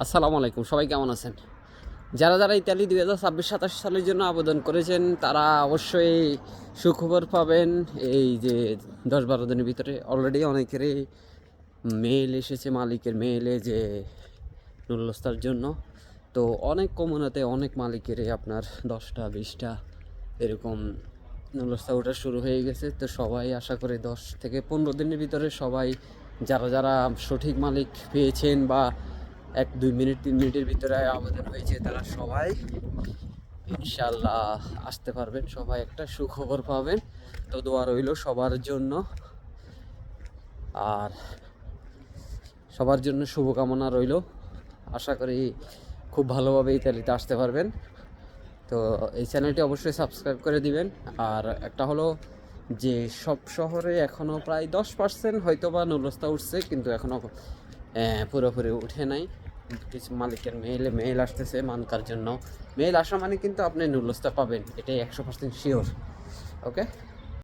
আসসালামু আলাইকুম, সবাই কেমন আছেন? যারা যারা ইতালি 2026-27 সালের জন্য আবেদন করেছেন তারা অবশ্যই সুখবর পাবেন। এই যে 10-12 দিনের ভিতরে অলরেডি অনেকেরই মেল এসেছে, মালিকের মেলে যে নুরুলস্তার জন্য। তো অনেক কমুনাতে অনেক মালিকেরই আপনার 10টা 20টা এরকম নুরুলস্তা ওঠা শুরু হয়ে গেছে। তো সবাই আশা করি 10 থেকে 15 দিনের ভিতরে সবাই যারা যারা সঠিক মালিক পেয়েছেন বা 1-2 মিনিট 3 মিনিটের ভিতরে আবেদন হয়েছে তারা সবাই ইনশাল্লাহ আসতে পারবেন, সবাই একটা সুখবর পাবেন। তো দোয়া রইল সবার জন্য, আর সবার জন্য শুভকামনা রইল। আশা করি খুব ভালোভাবে ইতালিতে আসতে পারবেন। তো এই চ্যানেলটি অবশ্যই সাবস্ক্রাইব করে দিবেন। আর একটা হলো যে সব শহরে এখনও প্রায় 10% হয়তো বা নুরুলস্তা উঠছে, কিন্তু এখনও পুরোপুরি উঠে নাই। কিছু মালিকের মেল আসতেছে মানকার জন্য। মেল আসা মানে কিন্তু আপনি নুরুলস্তা পাবেন, এটাই 100% শিওর। ওকে।